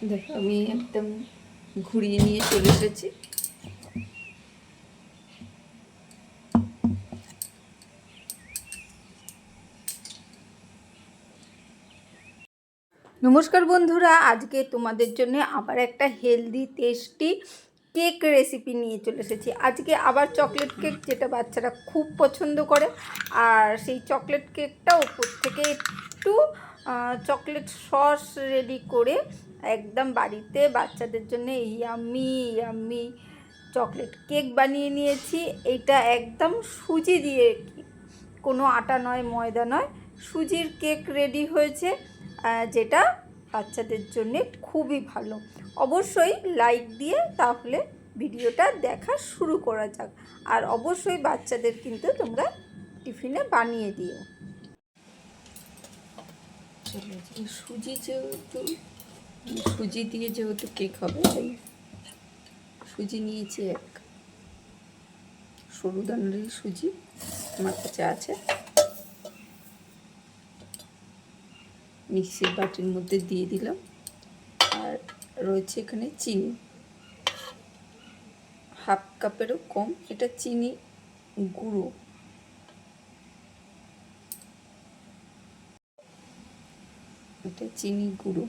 দেখো আমি একদম ঘুরিয়ে নিয়ে চলে এসেছি। নমস্কার বন্ধুরা, আজকে তোমাদের জন্য আবার একটা হেলদি টেস্টি কেক রেসিপি নিয়ে চলে এসেছি। আজকে আবার চকলেট কেক, যেটা বাচ্চারা খুব পছন্দ করে। আর সেই চকলেট কেকটা ওপর থেকে একটু চকলেট সস রেডি করে একদম বাড়িতে বাচ্চাদের জন্য ইয়াম্মি ইয়াম্মি চকলেট কেক বানিয়ে নিয়েছি। এটা একদম সুজি দিয়ে, কোনো আটা নয়, ময়দা নয়, সুজির কেক রেডি হয়েছে, যেটা বাচ্চাদের জন্যে খুবই ভালো। অবশ্যই লাইক দিয়ে তাহলে ভিডিওটা দেখা শুরু করা যাক। আর অবশ্যই বাচ্চাদের কিন্তু তোমরা টিফিনে বানিয়ে দিও। সুজি দিয়ে যেহেতু কেক হবে, তাই সুজি নিয়েছি, এক সরু দানার সুজি আমার কাছে আছে। মিক্সির বাটির মধ্যে দিয়ে দিলাম। আর রয়েছে এখানে চিনি, হাফ কাপেরও কম। এটা চিনি গুঁড়ো। এটা চিনি গুঁড়ো,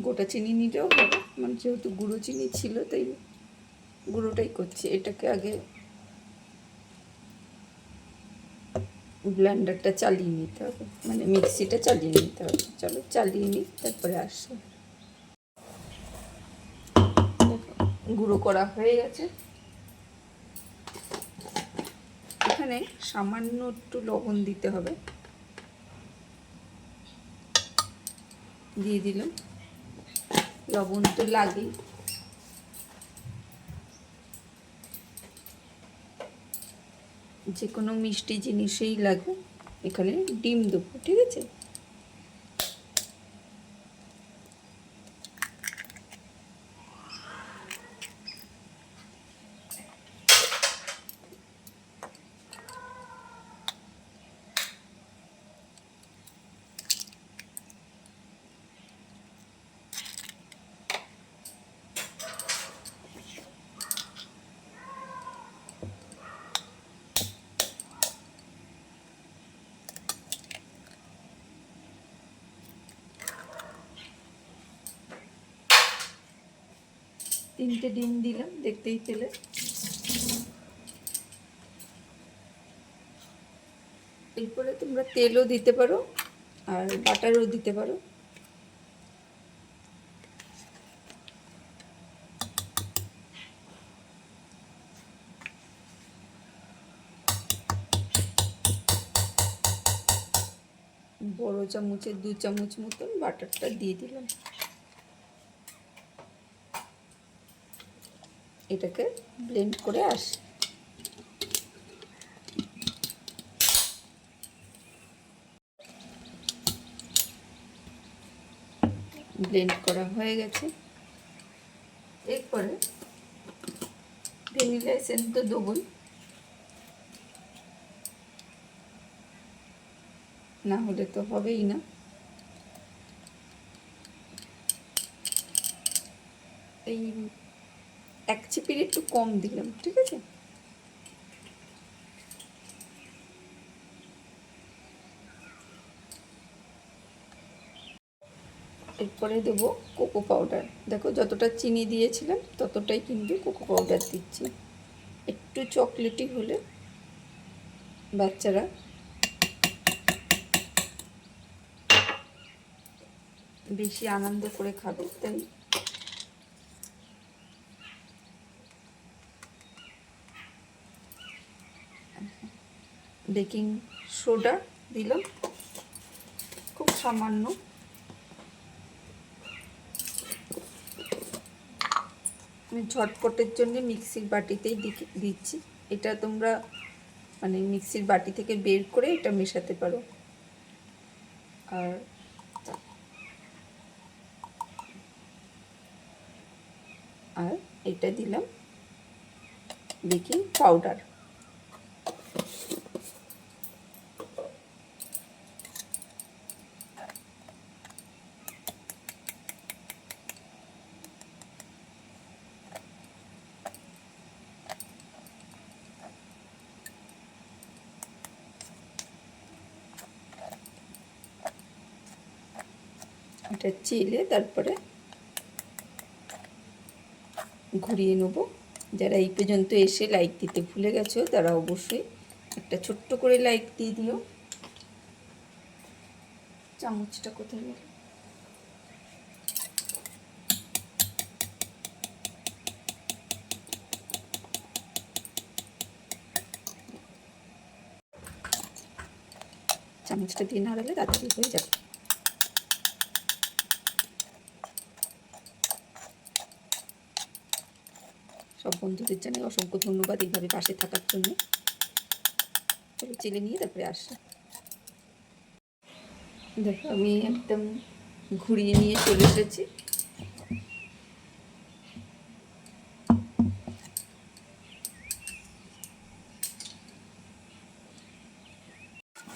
গোটা চিনি নিলেও হবে, মানে যেহেতু গুঁড়ো চিনি ছিল তাই গুঁড়োটাই করছি। এটাকে আগে ব্লেন্ডারটা চালিয়ে নিতে হবে, মানে মিক্সিটা চালিয়ে নিতে হবে। চলো চালিয়ে নিই, তারপরে আসছি। গুঁড়ো করা হয়ে গেছে। এখানে সামান্য একটু লবণ দিতে হবে, দিয়ে দিলাম। লবণ তো লাগেই। যে কোনো মিষ্টি জিনিসেই লাগে। এখানে ডিম দেবো, ঠিক আছে? তিনটে ডিম দিলাম, দেখতেই পেলে। এরপরে তোমরা তেলও দিতে পারো আর বাটারও দিতে পারো। বড় চামচের 2 চামচ মতন বাটারটা দিয়ে দিলাম। এটাকে ব্লেন্ড করে আসি। ব্লেন্ড করা হয়ে গেছে। এরপরে ভ্যানিলা এসেন্স তো দেবই, না হলে তো হবেই না। এই 1 চিপির একটু কম দিলাম, ঠিক আছে? এরপরে দেবো কোকো পাউডার। দেখো যতটা চিনি দিয়েছিলাম ততটাই কিন্তু কোকো পাউডার দিচ্ছি। একটু চকলেটি হলে বাচ্চারা বেশি আনন্দ করে খাবে, তাই বেকিং সোডা দিলাম খুব সামান্য। আমি ঝটপটের জন্য মিক্সির বাটিতেই দিচ্ছি। এটা তোমরা মানে মিক্সির বাটি থেকে বের করে এটা মেশাতে পারো। আর এটা দিলাম বেকিং পাউডার। এটা চেলে তারপরে ঘুরিয়ে নেব। যারা এই পর্যন্ত এসে লাইক দিতে ভুলে গেছো তারা অবশ্যই একটা ছোট্ট করে লাইক দিয়ে দিও। চামচটা কোথায় গেল? চামচটা দিয়ে নাড়ালে তাড়াতাড়ি হয়ে যাবে। সব বন্ধুদের জানাই অসংখ্য ধন্যবাদ এইভাবে পাশে থাকার জন্য। চলো চেলে নিয়ে তারপরে আসি। দেখো আমি একদম ঘুরিয়ে নিয়ে চলে এসেছি।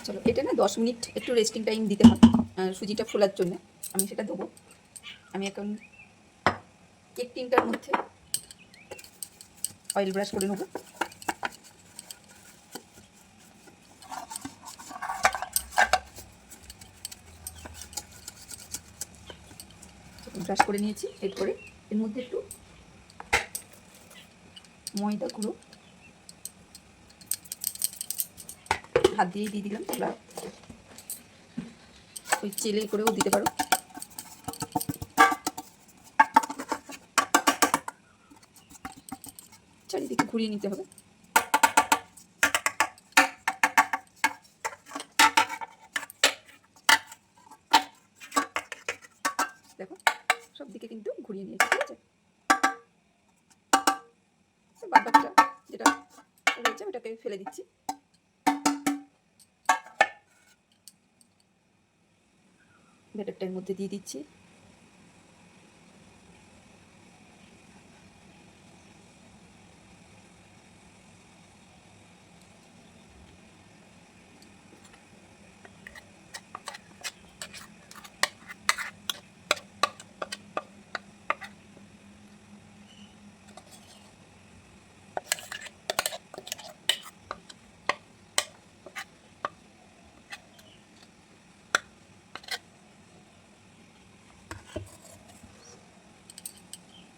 চলো এটা না 10 মিনিট একটু রেস্টিং টাইম দিতে হবে সুজিটা ফোলার জন্য। আমি সেটা দেবো। আমি এখন কেক টিনটার মধ্যে অয়েল ব্রাশ করে নেব। ব্রাশ করে নিয়েছি। এরপরে এর মধ্যে একটু ময়দা গুঁড়ো হাত দিয়ে দিয়ে দিলাম। তোমরা ওই চেলে করেও দিতে পারো। চারিদিকে ঘুরিয়ে নিতে হবে। দেখো সব দিকে কিন্তু ঘুরিয়ে নিয়েছি, ঠিক আছে। বাদবাকিটা যেটা রয়েছে ওটাকে ফেলে দিচ্ছি। ব্যাটারটার মধ্যে দিয়ে দিচ্ছি।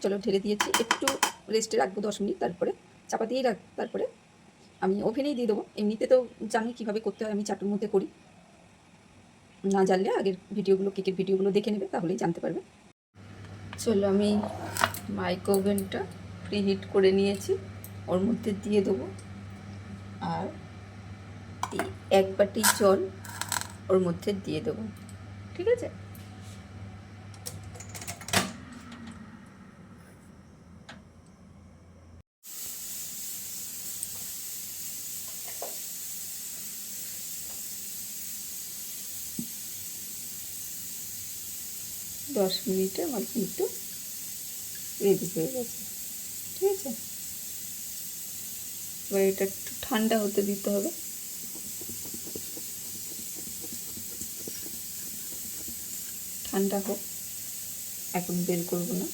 চলো ঢেলে দিয়েছি। একটু রেস্টে রাখবো 10 মিনিট, তারপরে চাপা দিয়েই তারপরে আমি ওভেনেই দিয়ে দেবো। এমনিতে তো জানি কীভাবে করতে হয়, আমি চাটুর মধ্যে করি। না জানলে আগের ভিডিওগুলো, কেকের ভিডিওগুলো দেখে নেবে, তাহলেই জানতে পারবে। চলো আমি মাইক্রো ওভেনটা প্রি হিট করে নিয়েছি, ওর মধ্যে দিয়ে দেবো। আর এই 1 বাটি জল ওর মধ্যে দিয়ে দেবো, ঠিক আছে। দশ মিনিটে আমার কিন্তু রেডি হয়ে গেছে, ঠিক আছে। এবার এটা একটু ঠান্ডা হতে দিতে হবে। ঠান্ডা হোক, এখন বের করবো না।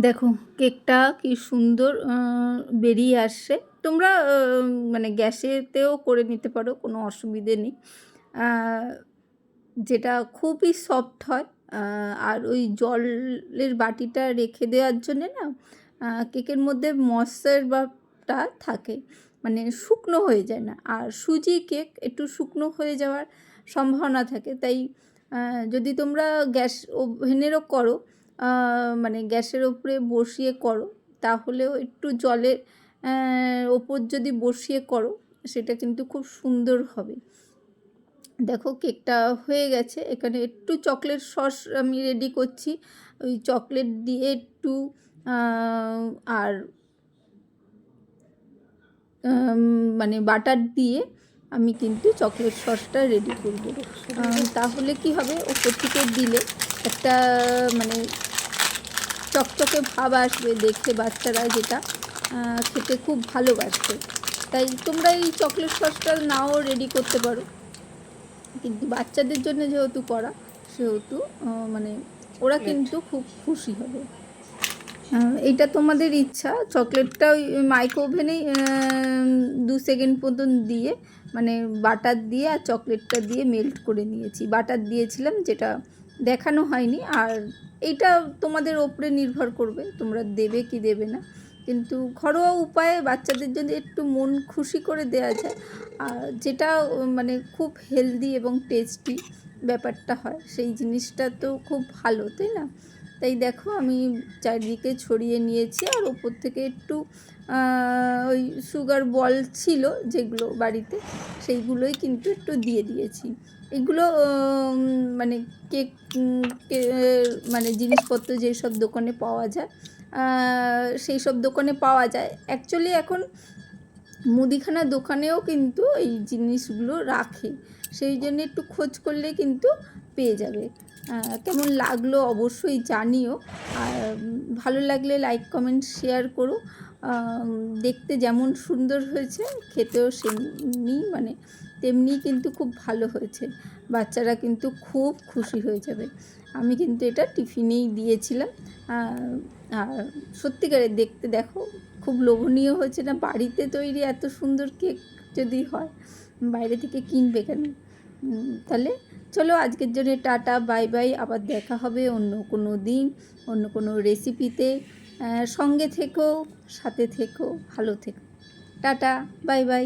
দেখো কেকটা কি সুন্দর বেরিয়ে আসছে। তোমরা মানে গ্যাসেতেও করে নিতে পারো, কোনো অসুবিধে নেই। যেটা খুবই সফট হয়। আর ওই জলের বাটিটা রেখে দেওয়ার জন্যে না কেকের মধ্যে ময়েশ্চারটা থাকে, মানে শুকনো হয়ে যায় না। আর সুজি কেক একটু শুকনো হয়ে যাওয়ার সম্ভাবনা থাকে। তাই যদি তোমরা গ্যাস ওভেনেরও করো, মানে গ্যাসের ওপরে বসিয়ে করো, তাহলেও একটু জলের ওপর যদি বসিয়ে করো সেটা কিন্তু খুব সুন্দর হবে। দেখো কেকটা হয়ে গেছে। এখানে একটু চকলেট সস আমি রেডি করছি। ওই চকলেট দিয়ে একটু আর মানে বাটার দিয়ে আমি কিন্তু চকলেট সসটা রেডি করব। তাহলে কি হবে, ওপর থেকে দিলে একটা মানে চকচকে ভাব আসবে, দেখে বাচ্চারা যেটা খেতে খুব ভালোবাসবে। তাই তোমরা এই চকলেট সসটা নাও রেডি করতে পারো, কিন্তু বাচ্চাদের জন্য যেহেতু করা, সেহেতু মানে ওরা কিন্তু খুব খুশি হবে। এইটা তোমাদের ইচ্ছা। চকলেটটা ওই মাইক্রো ওভেনেই 2 সেকেন্ড মতন দিয়ে, মানে বাটার দিয়ে আর চকলেটটা দিয়ে মেল্ট করে নিয়েছি। বাটার দিয়েছিলাম, যেটা দেখানো হয়নি। আর এইটা তোমাদের ওপরে নির্ভর করবে তোমরা দেবে কি দেবে না, কিন্তু ঘরোয়া উপায়ে বাচ্চাদের যদি একটু মন খুশি করে দেওয়া যায়, আর যেটা মানে খুব হেলদি এবং টেস্টি ব্যাপারটা হয়, সেই জিনিসটা তো খুব ভালো, তাই না? তাই দেখো আমি চারিদিকে ছড়িয়ে নিয়েছি, আর ওপর থেকে একটু ওই সুগার বল ছিল যেগুলো বাড়িতে, সেইগুলোই কিন্তু একটু দিয়ে দিয়েছি। এগুলো মানে কেক মানে জিনিসপত্র যেসব দোকানে পাওয়া যায়, সেই সব দোকানে পাওয়া যায়। অ্যাকচুয়ালি এখন মুদিখানা দোকানেও কিন্তু এই জিনিসগুলো রাখে, সেই জন্য একটু খোঁজ করলে কিন্তু পেয়ে যাবে। কেমন লাগলো অবশ্যই জানিও, আর ভালো লাগলে লাইক কমেন্ট শেয়ার করো। দেখতে যেমন সুন্দর হয়েছে, খেতেও সেমনি মানে তেমনি কিন্তু খুব ভালো হয়েছে। বাচ্চারা কিন্তু খুব খুশি হয়ে যাবে। আমি কিন্তু এটা টিফিনেই দিয়েছিলাম। আর সত্যিকারের দেখতে দেখো খুব লোভনীয় হয়েছে না? বাড়িতে তৈরি এত সুন্দর কেক যদি হয়, বাইরে থেকে কিনবে কেন? তাহলে চলো আজকের জন্য টাটা, বাই বাই। আবার দেখা হবে অন্য কোনো দিন, অন্য কোনো রেসিপিতে। সঙ্গে থেকো, সাথে থেকো, ভালো থেকো। Tata, bye bye.